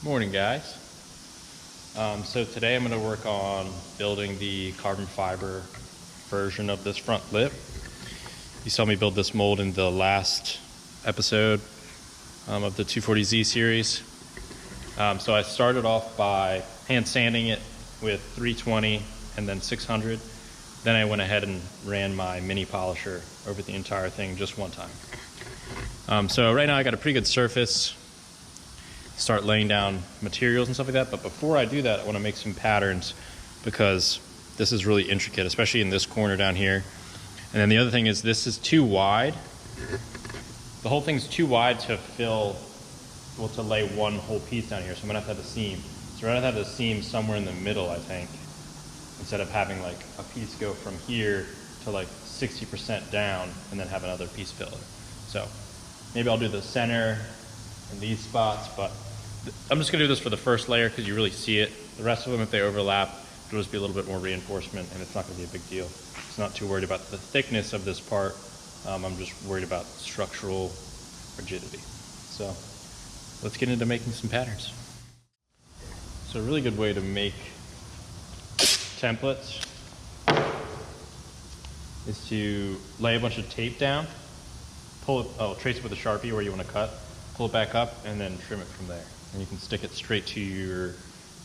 Morning, guys. So today I'm going to work on building the carbon fiber version of this front lip. You saw me build this mold in the last episode of the 240Z series. So I started off by hand sanding it with 320 and then 600. Then I went ahead and ran my mini polisher over the entire thing just one time. So right now I got a pretty good surface. Start laying down materials and stuff like that. But before I do that, I want to make some patterns because this is really intricate, especially in this corner down here. And then the other thing is this is too wide. The whole thing's too wide to fill, well, to lay one whole piece down here. So I'm gonna have to have a seam. So we're gonna have the seam somewhere in the middle, I think, instead of having like a piece go from here to like 60% down and then have another piece fill it. So maybe I'll do the center in these spots, but I'm just gonna do this for the first layer because you really see it. The rest of them, if they overlap, it'll just be a little bit more reinforcement and it's not gonna be a big deal. It's not too worried about the thickness of this part. I'm just worried about structural rigidity. So let's get into making some patterns. So a really good way to make templates is to lay a bunch of tape down, pull it, trace it with a Sharpie where you wanna cut, pull it back up, and then trim it from there. And you can stick it straight to your,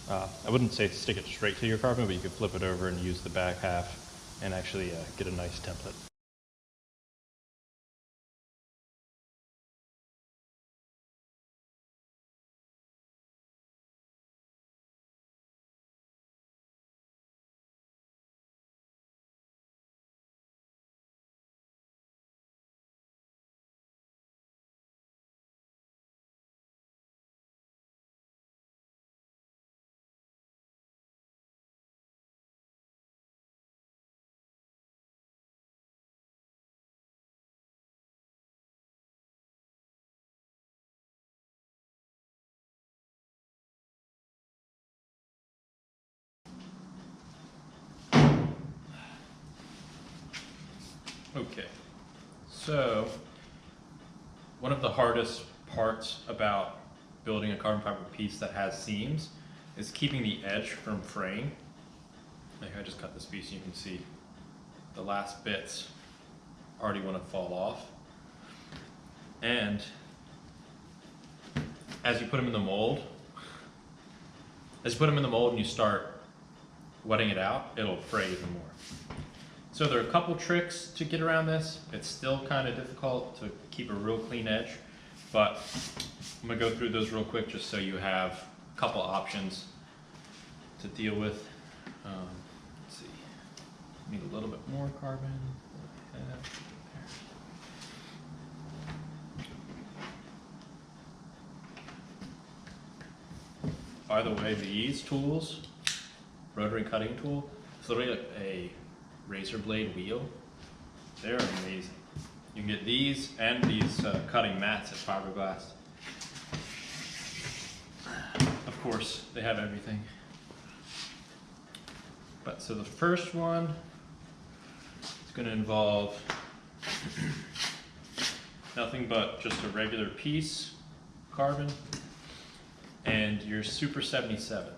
I wouldn't say stick it straight to your carbon, but you could flip it over and use the back half and actually get a nice template. Okay, so one of the hardest parts about building a carbon fiber piece that has seams is keeping the edge from fraying. Like I just cut this piece, you can see the last bits already want to fall off. And as you put them in the mold, and you start wetting it out, it'll fray even more. So there are a couple tricks to get around this. It's still kind of difficult to keep a real clean edge, but I'm gonna go through those real quick just so you have a couple options to deal with. Let's see, need a little bit more carbon. By the way, these tools, rotary cutting tool, it's literally like a razor blade wheel. They're amazing. You can get these and these cutting mats at Fiberglass. Of course, they have everything. But so the first one is going to involve nothing but just a regular piece carbon and your Super 77.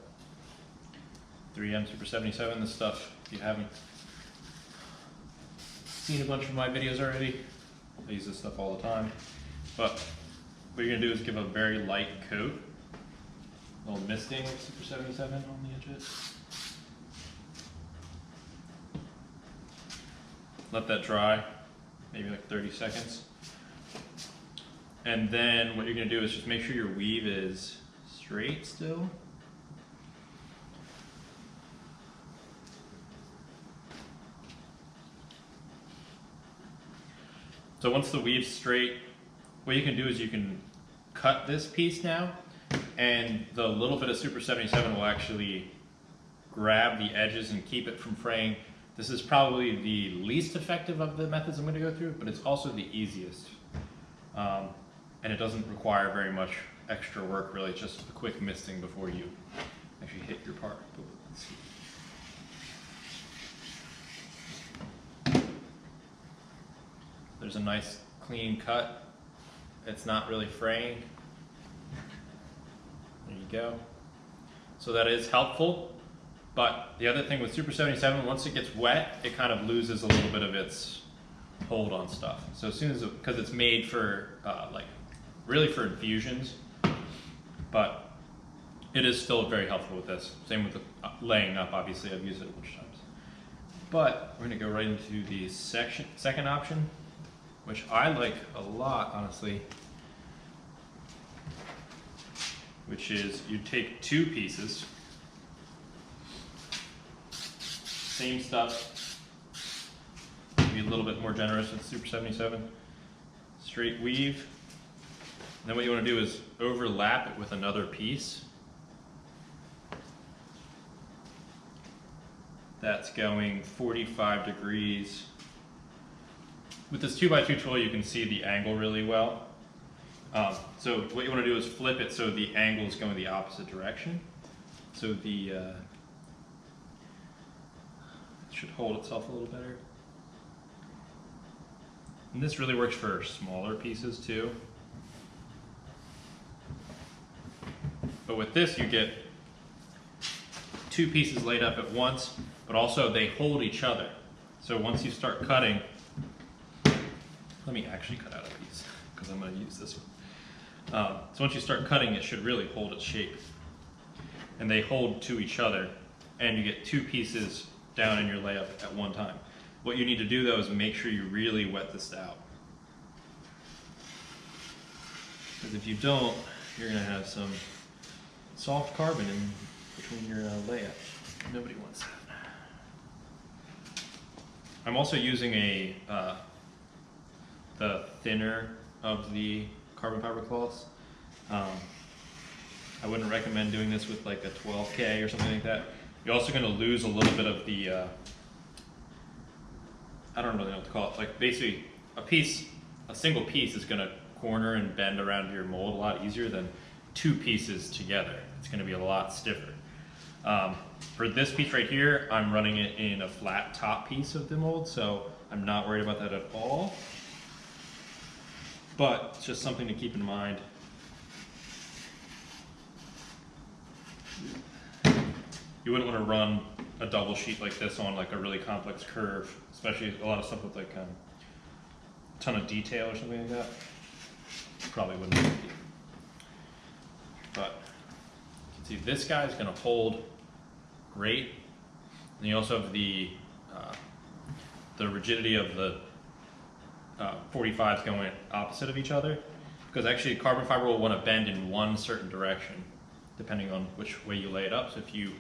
3M Super 77, this stuff, if you haven't seen a bunch of my videos already, I use this stuff all the time. But what you're gonna do is give a very light coat, a little misting with Super 77 on the edges. Let that dry, maybe like 30 seconds. And then what you're gonna do is just make sure your weave is straight still. So once the weave's straight, what you can do is you can cut this piece now, and the little bit of Super 77 will actually grab the edges and keep it from fraying. This is probably the least effective of the methods I'm going to go through, but it's also the easiest. And it doesn't require very much extra work, really, just a quick misting before you actually hit your part. Let's see. There's a nice clean cut. It's not really fraying. You you go. So that is helpful. But the other thing with Super 77, once it gets wet, it kind of loses a little bit of its hold on stuff. So as soon as, because it's made for like really for infusions, but it is still very helpful with this. Same with the laying up, obviously I've used it a bunch of times. But we're gonna go right into the second option, which I like a lot, honestly, which is you take two pieces, same stuff, be a little bit more generous with Super 77, straight weave. And then what you want to do is overlap it with another piece. That's going 45 degrees. With this 2x2 tool, you can see the angle really well. So what you want to do is flip it so the angle is going the opposite direction. So the it should hold itself a little better. And this really works for smaller pieces too. But with this, you get two pieces laid up at once, but also they hold each other. So once you start cutting, let me actually cut out a piece because I'm going to use this one. So once you start cutting, it should really hold its shape. And they hold to each other, and you get two pieces down in your layup at one time. What you need to do though is make sure you really wet this out. Because if you don't, you're going to have some soft carbon in between your layups. Nobody wants that. I'm also using the thinner of the carbon fiber cloths. I wouldn't recommend doing this with like a 12K or something like that. You're also going to lose a little bit of the, I don't really know what to call it, like basically a single piece is going to corner and bend around your mold a lot easier than two pieces together. It's going to be a lot stiffer. For this piece right here, I'm running it in a flat top piece of the mold, so I'm not worried about that at all. But it's just something to keep in mind. You wouldn't want to run a double sheet like this on like a really complex curve, especially a lot of stuff with like a ton of detail or something like that. Probably wouldn't be. But you can see this guy is going to hold great. And you also have the rigidity of the 45s going opposite of each other, because actually carbon fiber will want to bend in one certain direction depending on which way you lay it up. So if you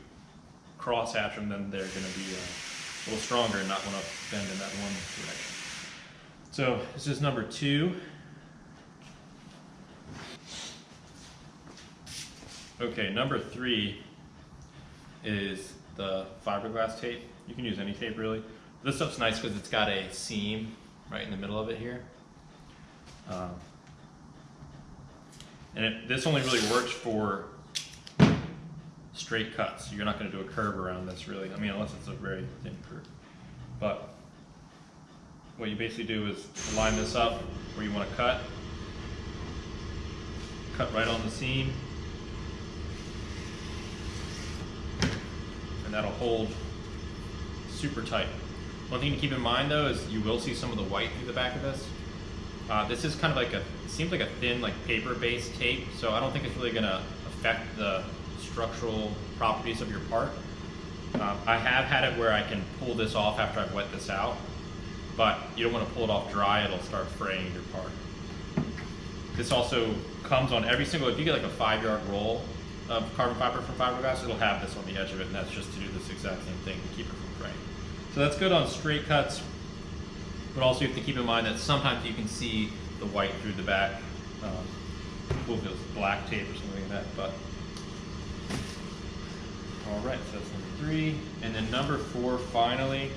cross hatch them, then they're going to be a little stronger and not want to bend in that one direction. So this is number 2. Okay, number 3 is the fiberglass tape. You can use any tape really. This stuff's nice because it's got a seam right in the middle of it here. And this only really works for straight cuts. You're not going to do a curve around this really. I mean, unless it's a very thin curve. But what you basically do is line this up where you want to cut. Cut right on the seam. And that'll hold super tight. One thing to keep in mind though is you will see some of the white through the back of this. This is kind of like it seems like a thin like paper-based tape, so I don't think it's really going to affect the structural properties of your part. I have had it where I can pull this off after I've wet this out, but you don't want to pull it off dry, it'll start fraying your part. This also comes on every single, if you get like a 5-yard roll of carbon fiber from fiberglass, it'll have this on the edge of it, and that's just to do this exact same thing to keep it from fraying. So that's good on straight cuts, but also you have to keep in mind that sometimes you can see the white through the back. We'll do black tape or something like that, but. All right, so that's number 3. And then number 4, finally.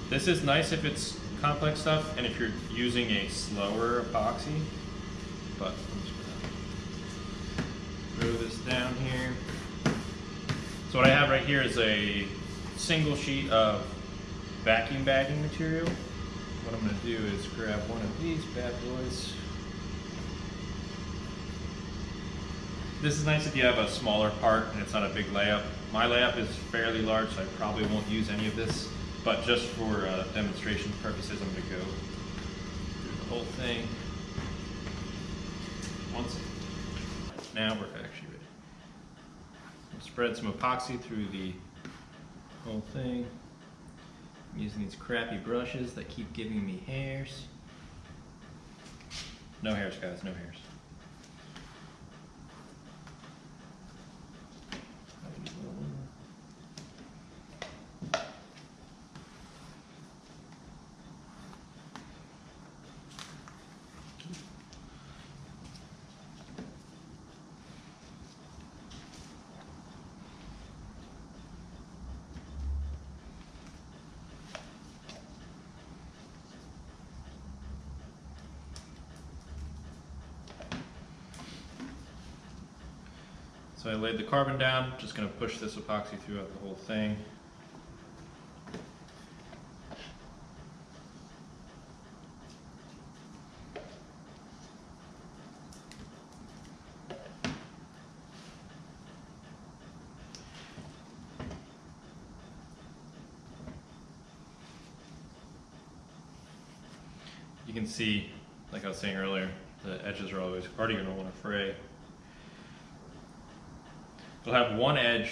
This is nice if it's complex stuff and if you're using a slower epoxy, but I'm just gonna throw this down here. So what I have right here is a single sheet of vacuum bagging material. What I'm going to do is grab one of these bad boys. This is nice if you have a smaller part and it's not a big layup. My layup is fairly large, so I probably won't use any of this, but just for demonstration purposes, I'm gonna go through the whole thing once. Now we're actually ready. We'll spread some epoxy through the whole thing. I'm using these crappy brushes that keep giving me hairs. No hairs, guys, no hairs. So I laid the carbon down, just going to push this epoxy throughout the whole thing. You can see, like I was saying earlier, the edges are already going to want to fray. It'll have one edge,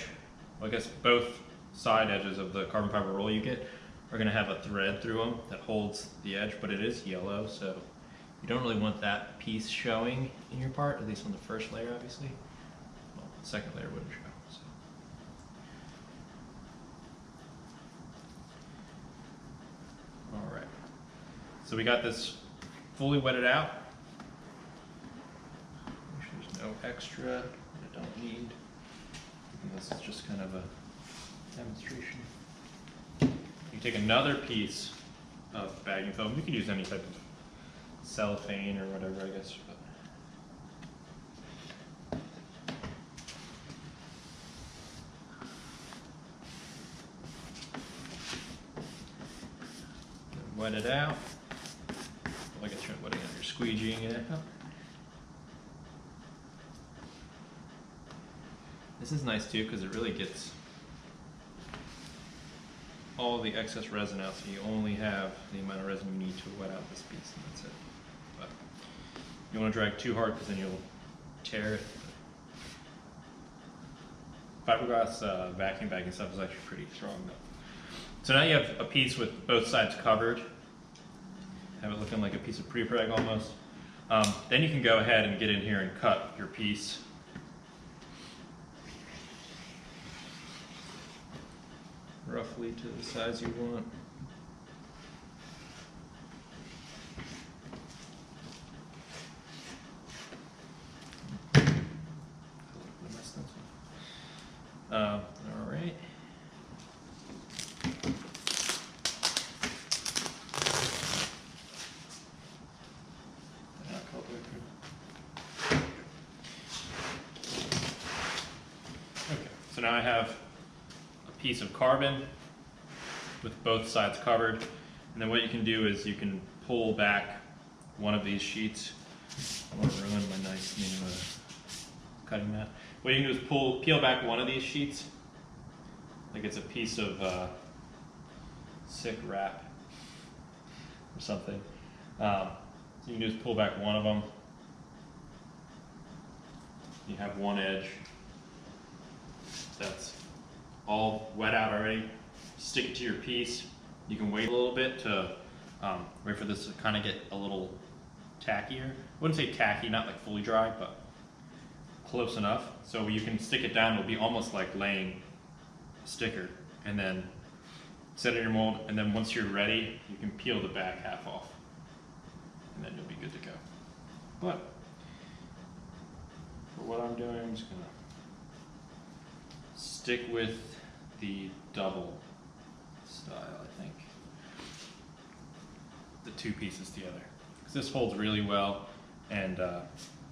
well, I guess both side edges of the carbon fiber roll you get are going to have a thread through them that holds the edge, but it is yellow, so you don't really want that piece showing in your part, at least on the first layer, obviously. Well, the second layer wouldn't show. So. All right, so we got this fully wetted out. Make sure there's no extra that I don't need. This is just kind of a demonstration. You take another piece of bagging foam. You can use any type of cellophane or whatever, I guess. Wet it out. Like it's wetting it, you're squeegeeing it out. This is nice too because it really gets all the excess resin out, so you only have the amount of resin you need to wet out this piece, and that's it. But you don't want to drag too hard because then you'll tear it. Fiberglass vacuum bagging stuff is actually pretty strong though. So now you have a piece with both sides covered. Have it looking like a piece of pre-preg almost. Then you can go ahead and get in here and cut your piece. Roughly to the size you want. All right. Okay, so now I have a piece of carbon with both sides covered, and then what you can do is you can pull back one of these sheets. I don't want to ruin my nice new cutting mat. What you can do is peel back one of these sheets, like it's a piece of sick wrap or something. You can just pull back one of them. You have one edge that's all wet out already. Stick it to your piece. You can wait a little bit to wait for this to kind of get a little tackier. I wouldn't say tacky, not like fully dry, but close enough. So you can stick it down. It'll be almost like laying a sticker, and then set it in your mold. And then once you're ready, you can peel the back half off, and then you'll be good to go. But for what I'm doing, I'm just gonna stick with the double style, I think. The two pieces together. Because this holds really well, and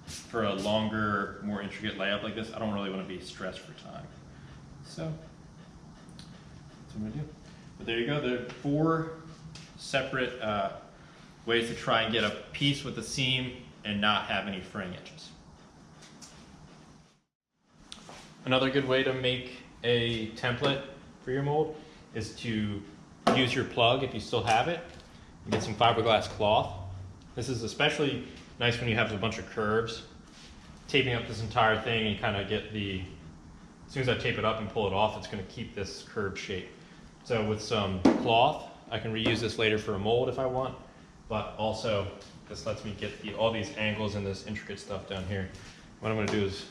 for a longer, more intricate layout like this, I don't really want to be stressed for time. So, that's what I'm gonna do. But there you go, there are 4 separate ways to try and get a piece with a seam and not have any fraying edges. Another good way to make a template for your mold is to use your plug if you still have it and get some fiberglass cloth. This is especially nice when you have a bunch of curves. Taping up this entire thing, and kind of get the, as soon as I tape it up and pull it off, it's going to keep this curved shape. So with some cloth, I can reuse this later for a mold if I want, but also this lets me get all these angles and this intricate stuff down here. What I'm going to do is,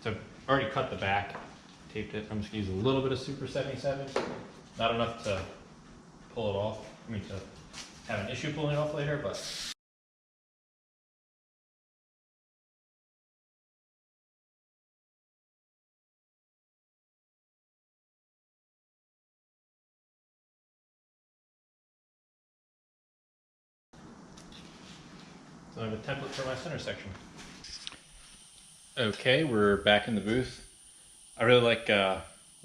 so I've already cut the back, taped it. I'm just going to use a little bit of Super 77, not enough to pull it off. I mean, to have an issue pulling it off later, but. So I have a template for my center section. Okay, we're back in the booth. I really like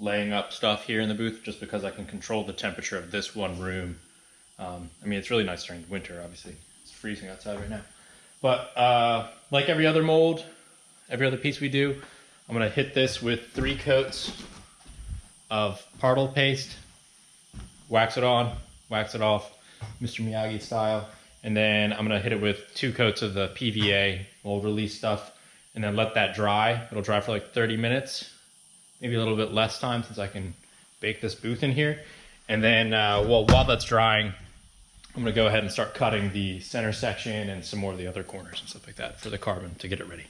laying up stuff here in the booth just because I can control the temperature of this one room. I mean, it's really nice during winter, obviously. It's freezing outside right now. But like every other mold, every other piece we do, I'm gonna hit this with 3 coats of Partle paste, wax it on, wax it off, Mr. Miyagi style. And then I'm gonna hit it with 2 coats of the PVA mold release stuff, and then let that dry. It'll dry for like 30 minutes, maybe a little bit less time since I can bake this booth in here. And then while that's drying, I'm gonna go ahead and start cutting the center section and some more of the other corners and stuff like that for the carbon to get it ready.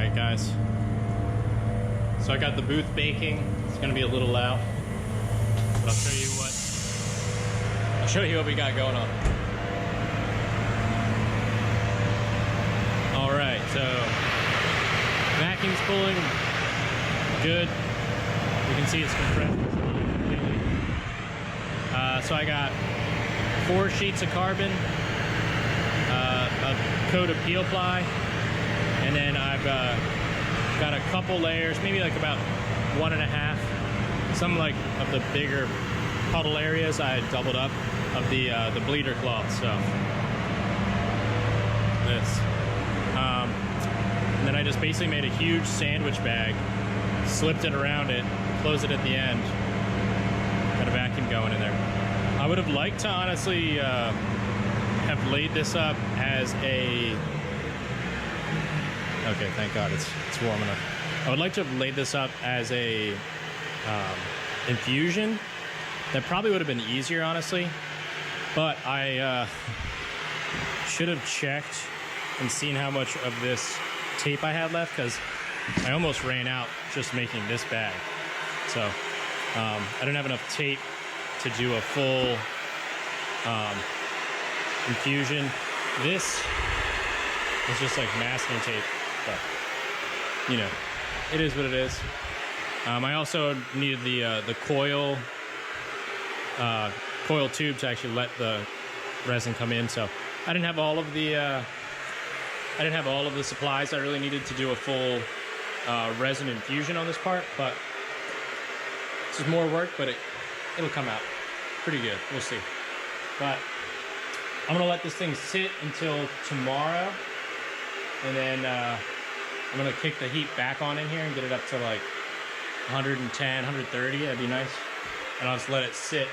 right, guys. So I got the booth baking. It's gonna be a little loud, but I'll show you what we got going on. All right, so vacuum's pulling good. You can see it's compressed completely. So I got 4 sheets of carbon, a coat of peel ply, and then I've got a couple layers, maybe like about 1.5. Some like of the bigger puddle areas I doubled up of the bleeder cloth. So this, and then I just basically made a huge sandwich bag, slipped it around it, closed it at the end. Got a vacuum going in there. I would have liked to honestly have laid this up as a. Okay, thank God it's warm enough. I would like to have laid this up as a infusion. That probably would have been easier, honestly. But I should have checked and seen how much of this tape I had left, because I almost ran out just making this bag. So I didn't have enough tape to do a full infusion. This is just like masking tape, but you know, it is what it is. I also needed the coil tube to actually let the resin come in. So I didn't have all of the supplies I really needed to do a full resin infusion on this part, but this is more work, but it'll come out pretty good. We'll see. But I'm gonna let this thing sit until tomorrow, and then I'm gonna kick the heat back on in here and get it up to like 110, 130. That'd be nice. And I'll just let it sit.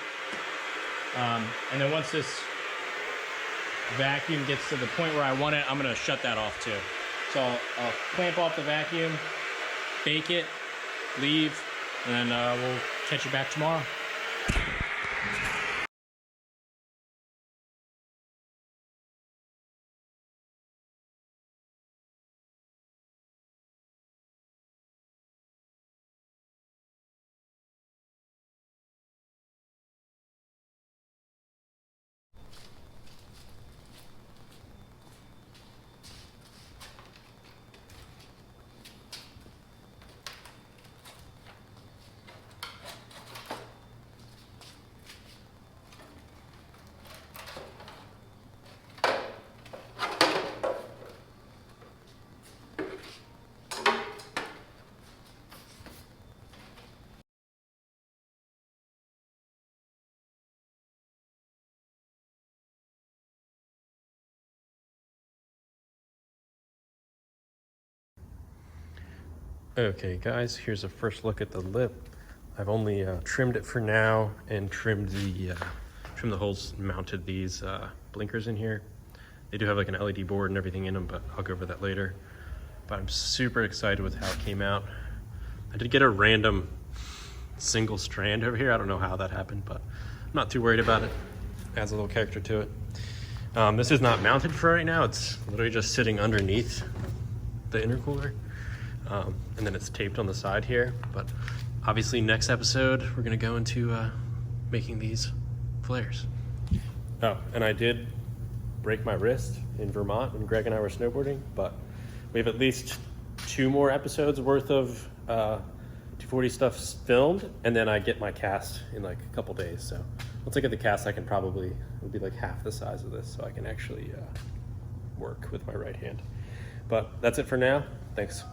And then once this vacuum gets to the point where I want it, I'm gonna shut that off too. So I'll clamp off the vacuum, bake it, leave, and then we'll catch you back tomorrow. Okay guys, here's a first look at the lip. I've only trimmed it for now and trimmed the holes, mounted these blinkers in here. They do have like an LED board and everything in them, but I'll go over that later. But I'm super excited with how it came out. I did get a random single strand over here. I don't know how that happened, but I'm not too worried about it. Adds a little character to it. This is not mounted for right now. It's literally just sitting underneath the intercooler. And then it's taped on the side here, but obviously next episode we're gonna go into making these flares. Oh, and I did break my wrist in Vermont when Greg and I were snowboarding, but we have at least 2 more episodes worth of 240 stuff filmed, and then I get my cast in like a couple days. So once I get the cast, it'll be like half the size of this, so I can actually work with my right hand. But that's it for now. Thanks.